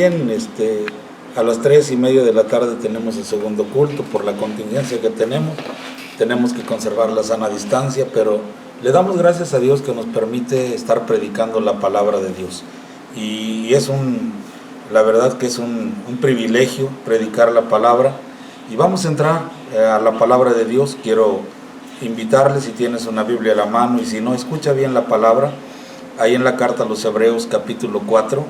Bien, a las 3:30 de la tarde tenemos el segundo culto. Por la contingencia que tenemos que conservar la sana distancia, pero le damos gracias a Dios que nos permite estar predicando la palabra de Dios. Y la verdad que es un privilegio predicar la palabra. Y vamos a entrar a la palabra de Dios. Quiero invitarles, si tienes una Biblia a la mano, y si no, escucha bien la palabra. Ahí en la carta a los Hebreos, capítulo 4,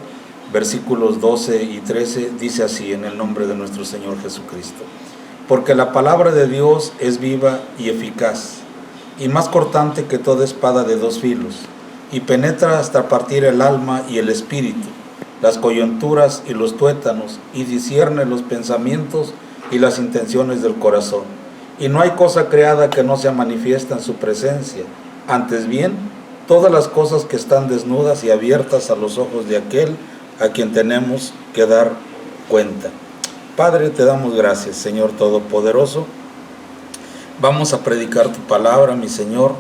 versículos 12 y 13, dice así: en el nombre de nuestro Señor Jesucristo. Porque la palabra de Dios es viva y eficaz, y más cortante que toda espada de dos filos, y penetra hasta partir el alma y el espíritu, las coyunturas y los tuétanos, y discierne los pensamientos y las intenciones del corazón. Y no hay cosa creada que no sea manifiesta en su presencia. Antes bien, todas las cosas que están desnudas y abiertas a los ojos de aquel a quien tenemos que dar cuenta. Padre, te damos gracias, Señor Todopoderoso. Vamos a predicar tu palabra, mi Señor.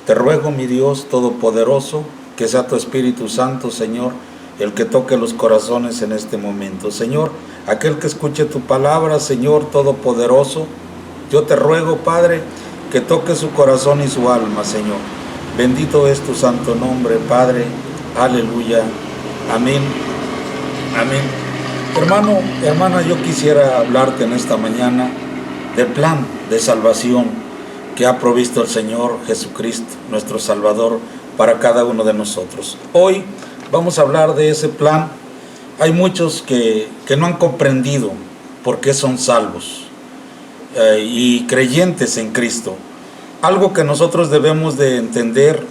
Te ruego, mi Dios Todopoderoso, que sea tu Espíritu Santo, Señor, el que toque los corazones en este momento. Señor, aquel que escuche tu palabra, Señor Todopoderoso, yo te ruego, Padre, que toque su corazón y su alma, Señor. Bendito es tu santo nombre, Padre. Aleluya. Amén. Amén. Hermano, hermana, yo quisiera hablarte en esta mañana del plan de salvación que ha provisto el Señor Jesucristo, nuestro Salvador, para cada uno de nosotros. Hoy vamos a hablar de ese plan. Hay muchos que no han comprendido por qué son salvos y creyentes en Cristo. Algo que nosotros debemos de entender,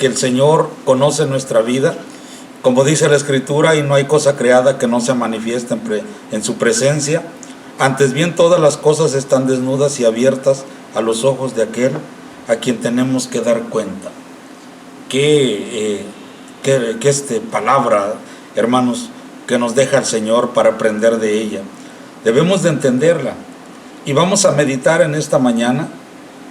que el Señor conoce nuestra vida. Como dice la Escritura, y no hay cosa creada que no se manifieste en su presencia. Antes bien, todas las cosas están desnudas y abiertas a los ojos de aquel a quien tenemos que dar cuenta. Que palabra, hermanos, que nos deja el Señor para aprender de ella. Debemos de entenderla. Y vamos a meditar en esta mañana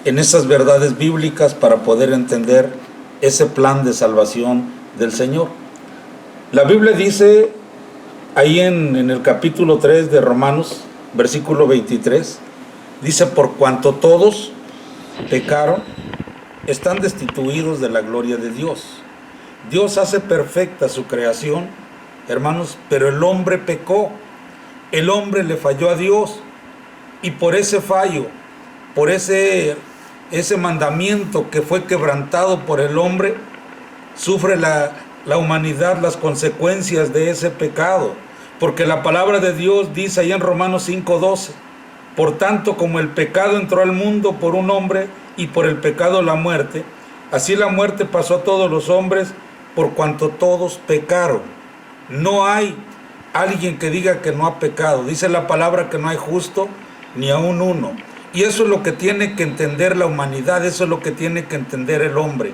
en esas verdades bíblicas para poder entender ese plan de salvación del Señor. La Biblia dice ahí en el capítulo 3 de Romanos, versículo 23, dice: por cuanto todos pecaron, están destituidos de la gloria de Dios. Dios hace perfecta su creación, hermanos, pero el hombre pecó. El hombre le falló a Dios, y por ese fallo, por ese mandamiento que fue quebrantado por el hombre, sufre la humanidad las consecuencias de ese pecado. Porque la palabra de Dios dice ahí en Romanos 5:12: por tanto, como el pecado entró al mundo por un hombre, y por el pecado la muerte, así la muerte pasó a todos los hombres, por cuanto todos pecaron. No hay alguien que diga que no ha pecado. Dice la palabra que no hay justo ni aun uno. Y eso es lo que tiene que entender la humanidad, eso es lo que tiene que entender el hombre,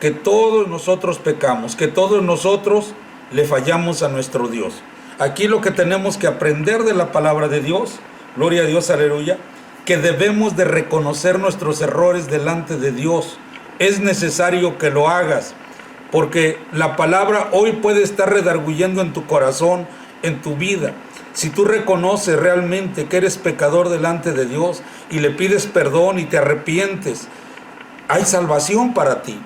que todos nosotros pecamos, que todos nosotros le fallamos a nuestro Dios. Aquí lo que tenemos que aprender de la palabra de Dios, gloria a Dios, aleluya, que debemos de reconocer nuestros errores delante de Dios. Es necesario que lo hagas, porque la palabra hoy puede estar redarguyendo en tu corazón, en tu vida. Si tú reconoces realmente que eres pecador delante de Dios y le pides perdón y te arrepientes, hay salvación para ti.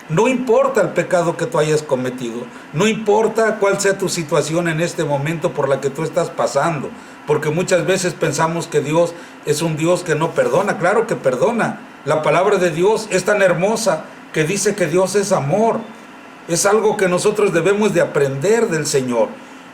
No importa el pecado que tú hayas cometido, no importa cuál sea tu situación en este momento por la que tú estás pasando, porque muchas veces pensamos que Dios es un Dios que no perdona. Claro que perdona. La palabra de Dios es tan hermosa que dice que Dios es amor. Es algo que nosotros debemos de aprender del Señor.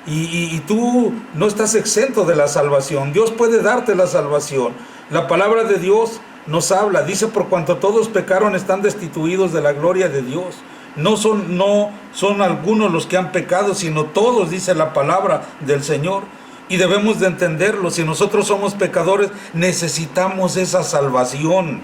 Y tú no estás exento de la salvación. Dios puede darte la salvación. La palabra de Dios nos habla, dice: por cuanto todos pecaron, están destituidos de la gloria de Dios. No son algunos los que han pecado, sino todos, dice la palabra del Señor. Y debemos de entenderlo. Si nosotros somos pecadores, necesitamos esa salvación.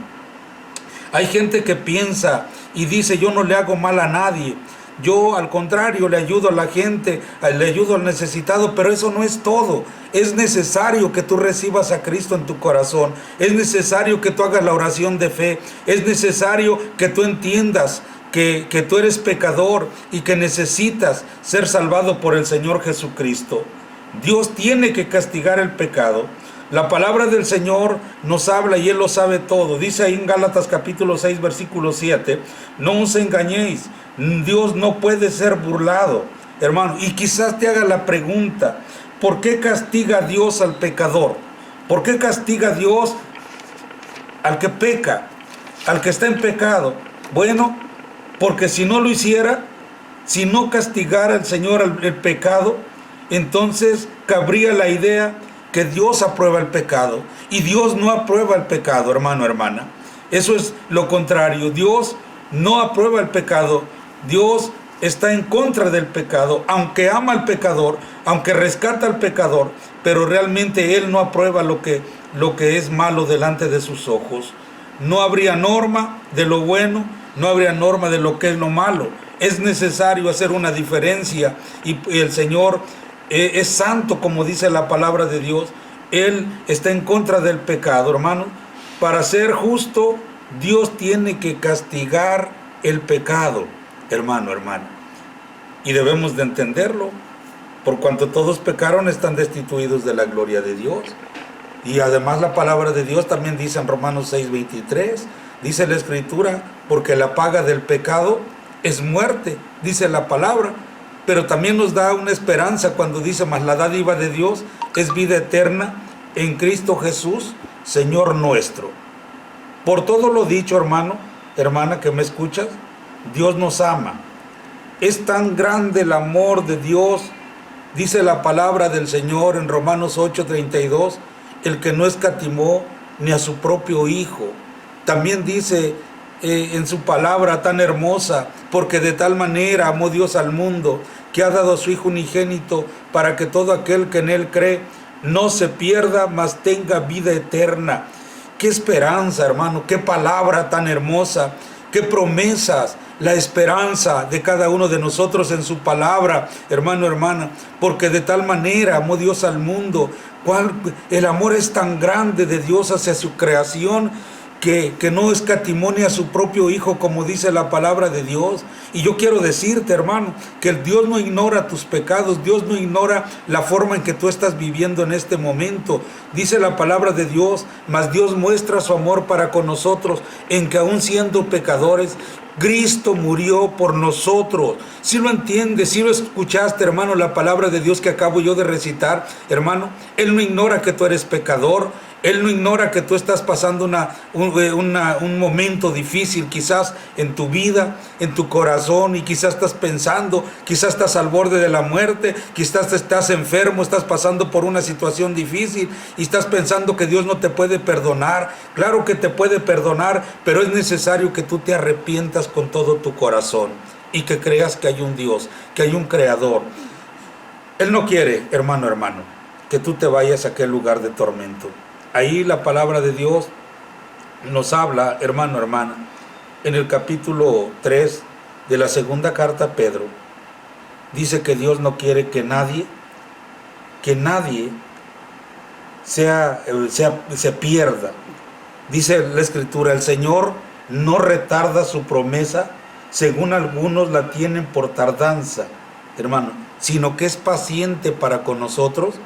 Hay gente que piensa y dice: yo no le hago mal a nadie. Yo, al contrario, le ayudo a la gente, le ayudo al necesitado, pero eso no es todo. Es necesario que tú recibas a Cristo en tu corazón. Es necesario que tú hagas la oración de fe. Es necesario que tú entiendas que tú eres pecador y que necesitas ser salvado por el Señor Jesucristo. Dios tiene que castigar el pecado. La palabra del Señor nos habla y Él lo sabe todo. Dice ahí en Gálatas capítulo 6, versículo 7, no os engañéis, Dios no puede ser burlado, hermano. Y quizás te haga la pregunta, ¿por qué castiga Dios al pecador? ¿Por qué castiga Dios al que peca, al que está en pecado? Bueno, porque si no lo hiciera, si no castigara el Señor el pecado, entonces cabría la idea que Dios aprueba el pecado. Y Dios no aprueba el pecado, hermano, hermana. Eso es lo contrario. Dios no aprueba el pecado. Dios está en contra del pecado, aunque ama al pecador, aunque rescata al pecador, pero realmente Él no aprueba lo que es malo delante de sus ojos. No habría norma de lo bueno, no habría norma de lo que es lo malo. Es necesario hacer una diferencia y el Señor es santo, como dice la palabra de Dios. Él está en contra del pecado, hermano. Para ser justo, Dios tiene que castigar el pecado, hermano, hermana. Y debemos de entenderlo. Por cuanto todos pecaron, están destituidos de la gloria de Dios. Y además la palabra de Dios también dice en Romanos 6:23, dice la Escritura, porque la paga del pecado es muerte, dice la palabra. Pero también nos da una esperanza cuando dice, mas la dádiva de Dios es vida eterna en Cristo Jesús, Señor nuestro. Por todo lo dicho, hermano, hermana que me escuchas, Dios nos ama. Es tan grande el amor de Dios, dice la palabra del Señor en Romanos 8:32, el que no escatimó ni a su propio Hijo. También dice en su palabra tan hermosa, porque de tal manera amó Dios al mundo, que ha dado a su Hijo unigénito, para que todo aquel que en Él cree no se pierda, mas tenga vida eterna. Qué esperanza, hermano, qué palabra tan hermosa, qué promesas, la esperanza de cada uno de nosotros en su palabra, hermano, hermana, porque de tal manera amó Dios al mundo. El amor es tan grande de Dios hacia su creación, que no escatimó ni a su propio Hijo, como dice la palabra de Dios. Y yo quiero decirte, hermano, que el Dios no ignora tus pecados, Dios no ignora la forma en que tú estás viviendo en este momento. Dice la palabra de Dios, mas Dios muestra su amor para con nosotros, en que aún siendo pecadores, Cristo murió por nosotros. Si lo entiendes, si lo escuchaste, hermano, la palabra de Dios que acabo yo de recitar, hermano, Él no ignora que tú eres pecador. Él no ignora que tú estás pasando un momento difícil, quizás en tu vida, en tu corazón, y quizás estás pensando, quizás estás al borde de la muerte, quizás estás enfermo, estás pasando por una situación difícil y estás pensando que Dios no te puede perdonar. Claro que te puede perdonar, pero es necesario que tú te arrepientas con todo tu corazón y que creas que hay un Dios, que hay un Creador. Él no quiere, hermano, hermano, que tú te vayas a aquel lugar de tormento. Ahí la palabra de Dios nos habla, hermano, hermana, en el capítulo 3 de la segunda carta a Pedro. Dice que Dios no quiere que nadie se pierda. Dice la Escritura, el Señor no retarda su promesa, según algunos la tienen por tardanza, hermano, sino que es paciente para con nosotros,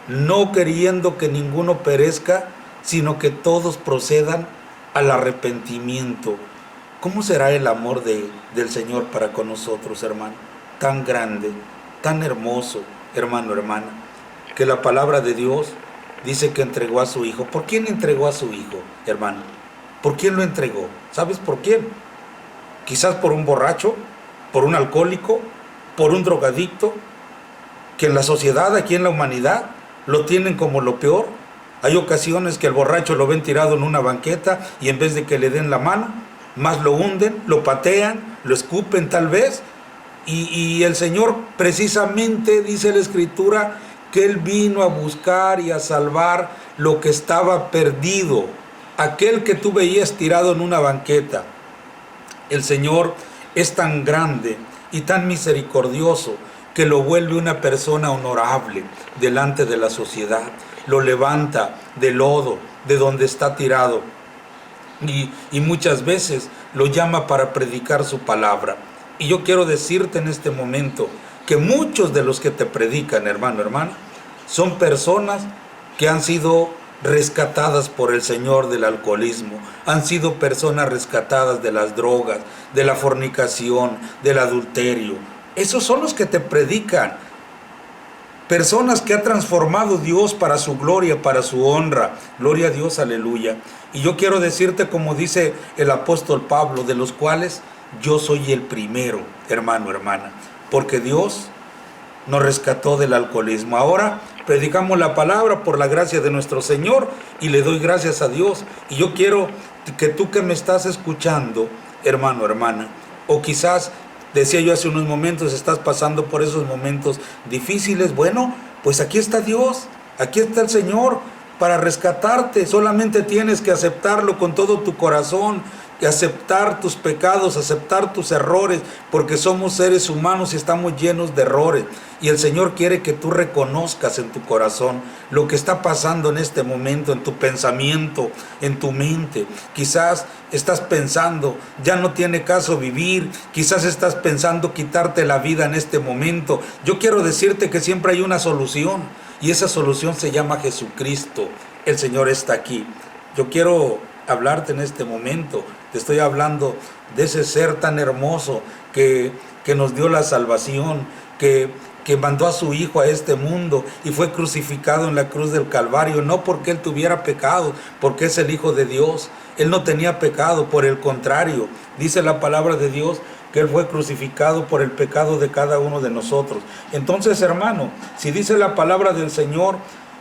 no queriendo que ninguno perezca, sino que todos procedan al arrepentimiento. ¿Cómo será el amor del Señor para con nosotros, hermano? Tan grande, tan hermoso, hermano, hermana, que la palabra de Dios dice que entregó a su Hijo. ¿Por quién entregó a su Hijo, hermano? ¿Por quién lo entregó? ¿Sabes por quién? Quizás por un borracho, por un alcohólico, por un drogadicto, que en la sociedad, aquí en la humanidad, lo tienen como lo peor. Hay ocasiones que el borracho lo ven tirado en una banqueta y en vez de que le den la mano, más lo hunden, lo patean, lo escupen tal vez. Y el Señor precisamente dice la Escritura que Él vino a buscar y a salvar lo que estaba perdido. Aquel que tú veías tirado en una banqueta. El Señor es tan grande y tan misericordioso que lo vuelve una persona honorable delante de la sociedad. Lo levanta del lodo, de donde está tirado. Y muchas veces lo llama para predicar su palabra. Y yo quiero decirte en este momento que muchos de los que te predican, hermano, hermana, son personas que han sido rescatadas por el Señor del alcoholismo, han sido personas rescatadas de las drogas, de la fornicación, del adulterio. Esos son los que te predican. Personas que ha transformado Dios para su gloria, para su honra. Gloria a Dios, aleluya. Y yo quiero decirte, como dice el apóstol Pablo, de los cuales yo soy el primero, hermano, hermana, porque Dios nos rescató del alcoholismo. Ahora predicamos la palabra por la gracia de nuestro Señor y le doy gracias a Dios. Y yo quiero que tú que me estás escuchando, hermano, hermana, o quizás, decía yo hace unos momentos, estás pasando por esos momentos difíciles. Bueno, pues aquí está Dios, aquí está el Señor para rescatarte. Solamente tienes que aceptarlo con todo tu corazón, que aceptar tus pecados, aceptar tus errores, porque somos seres humanos y estamos llenos de errores. Y el Señor quiere que tú reconozcas en tu corazón lo que está pasando en este momento, en tu pensamiento, en tu mente. Quizás estás pensando, ya no tiene caso vivir. Quizás estás pensando quitarte la vida en este momento. Yo quiero decirte que siempre hay una solución, y esa solución se llama Jesucristo. El Señor está aquí. Yo quiero hablarte en este momento. Te estoy hablando de ese ser tan hermoso que nos dio la salvación, que mandó a su Hijo a este mundo y fue crucificado en la cruz del Calvario, no porque Él tuviera pecado, porque es el Hijo de Dios. Él no tenía pecado, por el contrario, dice la palabra de Dios que Él fue crucificado por el pecado de cada uno de nosotros. Entonces, hermano, si dice la palabra del Señor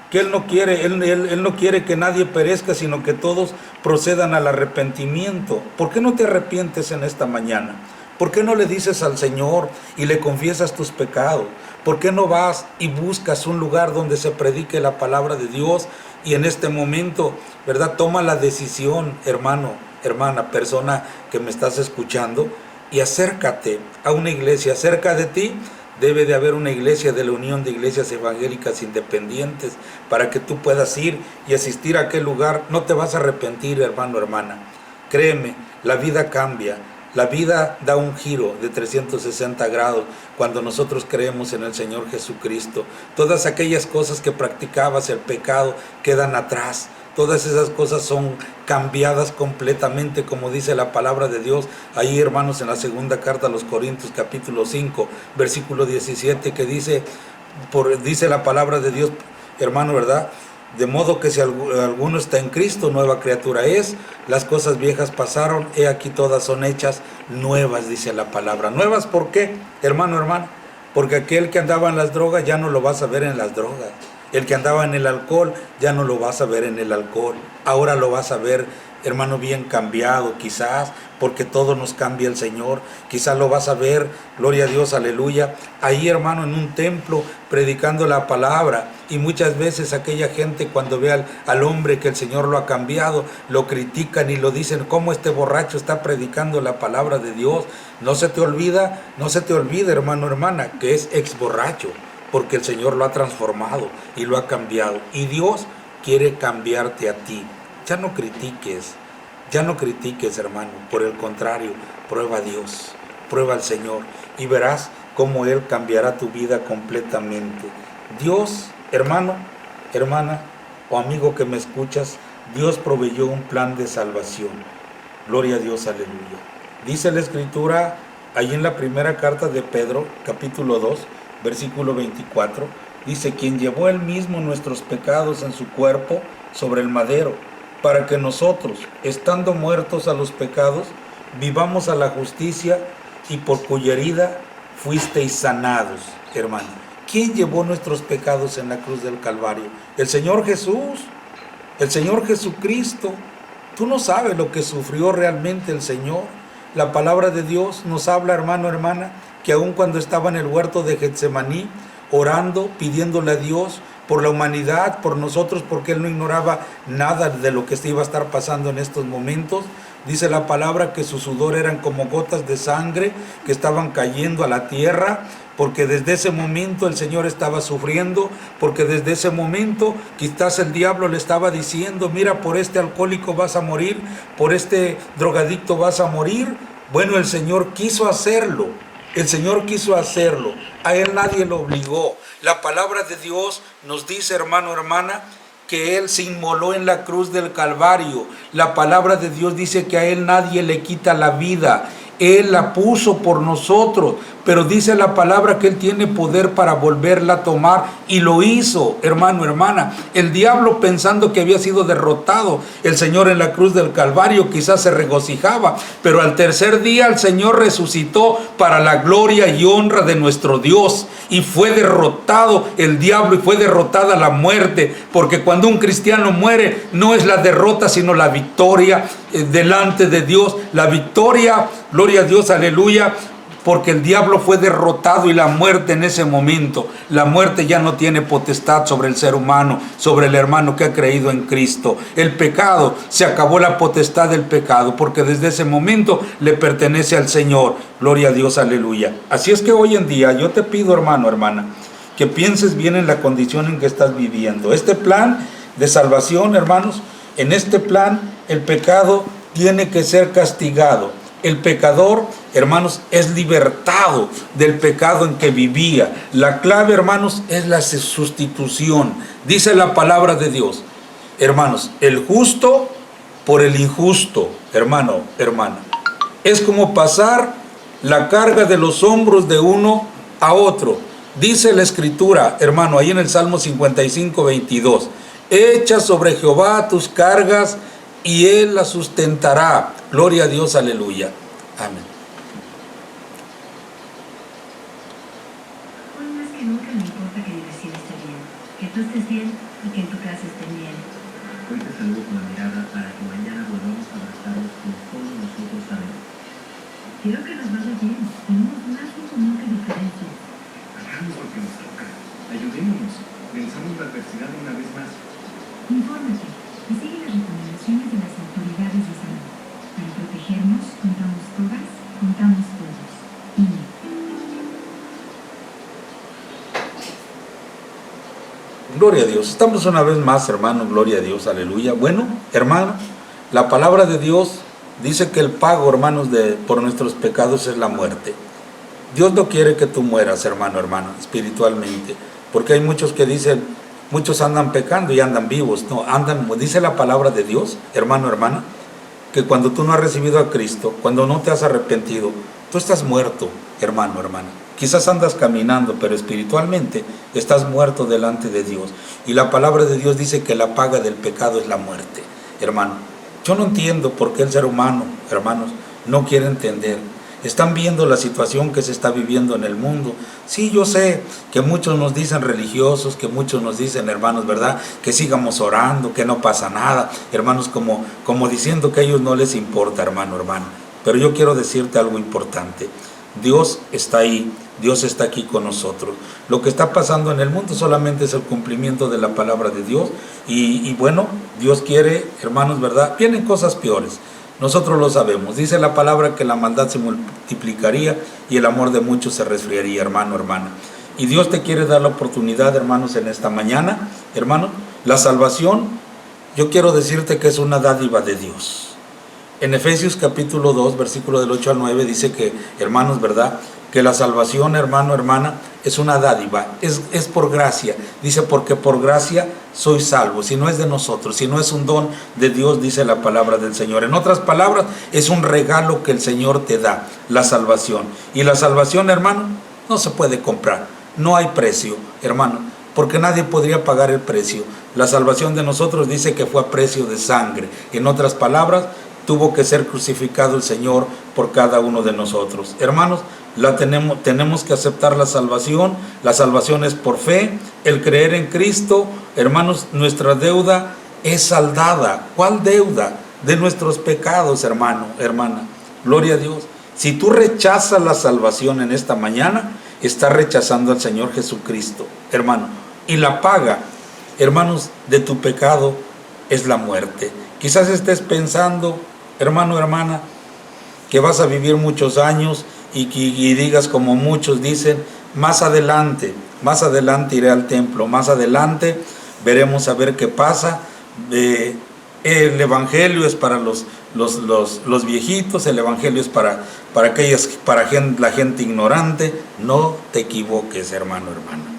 que Él no quiere que nadie perezca, sino que todos procedan al arrepentimiento, ¿por qué no te arrepientes en esta mañana? ¿Por qué no le dices al Señor y le confiesas tus pecados? ¿Por qué no vas y buscas un lugar donde se predique la palabra de Dios? Y en este momento, ¿verdad? Toma la decisión, hermano, hermana, persona que me estás escuchando, y acércate a una iglesia. Cerca de ti debe de haber una iglesia de la Unión de Iglesias Evangélicas Independientes para que tú puedas ir y asistir a aquel lugar. No te vas a arrepentir, hermano, hermana. Créeme, la vida cambia. La vida da un giro de 360 grados cuando nosotros creemos en el Señor Jesucristo. Todas aquellas cosas que practicabas, el pecado, quedan atrás. Todas esas cosas son cambiadas completamente, como dice la palabra de Dios. Ahí, hermanos, en la segunda carta a los Corintios, capítulo 5, versículo 17, que dice la palabra de Dios, hermano, ¿verdad? De modo que si alguno está en Cristo, nueva criatura es. Las cosas viejas pasaron, he aquí todas son hechas nuevas, dice la palabra. ¿Nuevas por qué, hermano, hermana? Porque aquel que andaba en las drogas ya no lo vas a ver en las drogas. El que andaba en el alcohol ya no lo vas a ver en el alcohol. Ahora lo vas a ver, hermano, bien cambiado, quizás, porque todo nos cambia el Señor. Quizás lo vas a ver, gloria a Dios, aleluya, ahí, hermano, en un templo, predicando la palabra. Y muchas veces aquella gente, cuando ve al hombre que el Señor lo ha cambiado, lo critican y lo dicen, ¿cómo este borracho está predicando la palabra de Dios? No se te olvida, hermano, hermana, que es ex borracho, porque el Señor lo ha transformado y lo ha cambiado. Y Dios quiere cambiarte a ti. Ya no critiques, hermano. Por el contrario, prueba a Dios, prueba al Señor y verás cómo Él cambiará tu vida completamente. Dios, hermano, hermana o amigo que me escuchas, Dios proveyó un plan de salvación. Gloria a Dios, aleluya. Dice la Escritura, ahí en la primera carta de Pedro, capítulo 2, versículo 24, dice, quien llevó él mismo nuestros pecados en su cuerpo sobre el madero, para que nosotros, estando muertos a los pecados, vivamos a la justicia, y por cuya herida fuisteis sanados, hermano. ¿Quién llevó nuestros pecados en la cruz del Calvario? El Señor Jesús, el Señor Jesucristo. Tú no sabes lo que sufrió realmente el Señor. La palabra de Dios nos habla, hermano, hermana, que aun cuando estaba en el huerto de Getsemaní, orando, pidiéndole a Dios por la humanidad, por nosotros, porque Él no ignoraba nada de lo que se iba a estar pasando en estos momentos. Dice la palabra que su sudor eran como gotas de sangre que estaban cayendo a la tierra, porque desde ese momento el Señor estaba sufriendo, porque desde ese momento quizás el diablo le estaba diciendo, mira, por este alcohólico vas a morir, por este drogadicto vas a morir. Bueno, el Señor quiso hacerlo El Señor quiso hacerlo, a Él nadie lo obligó. La palabra de Dios nos dice, hermano, hermana, que Él se inmoló en la cruz del Calvario. La palabra de Dios dice que a Él nadie le quita la vida. Él la puso por nosotros, pero dice la palabra que Él tiene poder para volverla a tomar, y lo hizo, hermano, hermana. El diablo, pensando que había sido derrotado, el Señor en la cruz del Calvario, quizás se regocijaba, pero al tercer día el Señor resucitó para la gloria y honra de nuestro Dios, y fue derrotado el diablo y fue derrotada la muerte, porque cuando un cristiano muere no es la derrota sino la victoria delante de Dios. La victoria, gloria a Dios, aleluya, porque el diablo fue derrotado y la muerte en ese momento, la muerte ya no tiene potestad sobre el ser humano, sobre el hermano que ha creído en Cristo. El pecado, se acabó la potestad del pecado, porque desde ese momento le pertenece al Señor. Gloria a Dios, aleluya. Así es que hoy en día yo te pido, hermano, hermana, que pienses bien en la condición en que estás viviendo. Este plan de salvación, hermanos, en este plan el pecado tiene que ser castigado. El pecador, hermanos, es libertado del pecado en que vivía. La clave, hermanos, es la sustitución. Dice la palabra de Dios, hermanos, el justo por el injusto, hermano, hermana. Es como pasar la carga de los hombros de uno a otro. Dice la Escritura, hermano, ahí en el Salmo 55, 22. Echa sobre Jehová tus cargas y Él las sustentará. Gloria a Dios, aleluya. Amén. Hoy más que nunca me importa que mi vecino esté bien, que tú estés bien y que en tu casa estén bien. Hoy te saludo con la mirada para que mañana volvamos a abrazarnos como todos nosotros sabemos. Quiero que nos vaya bien, tenemos más en común que diferencias. Hagamos lo que nos toca, ayudémonos, venzamos la adversidad una vez más. Infórmate y sigue las recomendaciones de las autoridades de salud. Para protegernos, contamos todas, contamos todos. Gloria a Dios. Estamos una vez más, hermano, gloria a Dios, aleluya. Bueno, hermano, la palabra de Dios dice que el pago, hermanos, por nuestros pecados es la muerte. Dios no quiere que tú mueras, hermano, hermana, espiritualmente, porque hay muchos que dicen, muchos andan pecando y andan vivos. No, andan, dice la palabra de Dios, hermano, hermana, que cuando tú no has recibido a Cristo, cuando no te has arrepentido, tú estás muerto, hermano, hermana. Quizás andas caminando, pero espiritualmente estás muerto delante de Dios. Y la palabra de Dios dice que la paga del pecado es la muerte, hermano. Yo no entiendo por qué el ser humano, hermanos, no quiere entender. Están viendo la situación que se está viviendo en el mundo. Sí, yo sé que muchos nos dicen religiosos, que muchos nos dicen, hermanos, ¿verdad?, que sigamos orando, que no pasa nada, hermanos, como diciendo que a ellos no les importa, hermano, hermano. Pero yo quiero decirte algo importante. Dios está ahí, Dios está aquí con nosotros. Lo que está pasando en el mundo solamente es el cumplimiento de la palabra de Dios. Y bueno, Dios quiere, hermanos, ¿verdad? Vienen cosas peores. Nosotros lo sabemos. Dice la palabra que la maldad se multiplicaría y el amor de muchos se resfriaría, hermano, hermana. Y Dios te quiere dar la oportunidad, hermanos, en esta mañana, hermano. La salvación, yo quiero decirte que es una dádiva de Dios. En Efesios capítulo 2, versículo del 8 al 9, dice que, hermanos, ¿verdad?, que la salvación, hermano, hermana, es una dádiva, es por gracia. Dice, porque por gracia sois salvos, si no es de nosotros, si no es un don de Dios, dice la palabra del Señor. En otras palabras, es un regalo que el Señor te da, la salvación. Y la salvación, hermano, no se puede comprar, no hay precio, hermano, porque nadie podría pagar el precio. La salvación de nosotros dice que fue a precio de sangre. En otras palabras, tuvo que ser crucificado el Señor por cada uno de nosotros. Hermanos, tenemos que aceptar la salvación. La salvación es por fe, el creer en Cristo. Hermanos, nuestra deuda es saldada. ¿Cuál deuda? De nuestros pecados, hermano, hermana. Gloria a Dios. Si tú rechazas la salvación en esta mañana, estás rechazando al Señor Jesucristo, hermano. Y la paga, hermanos, de tu pecado es la muerte. Quizás estés pensando, hermano, hermana, que vas a vivir muchos años y digas como muchos dicen, más adelante iré al templo, más adelante veremos a ver qué pasa. el evangelio es para los viejitos, el evangelio es para la gente ignorante. No te equivoques, hermano, hermana.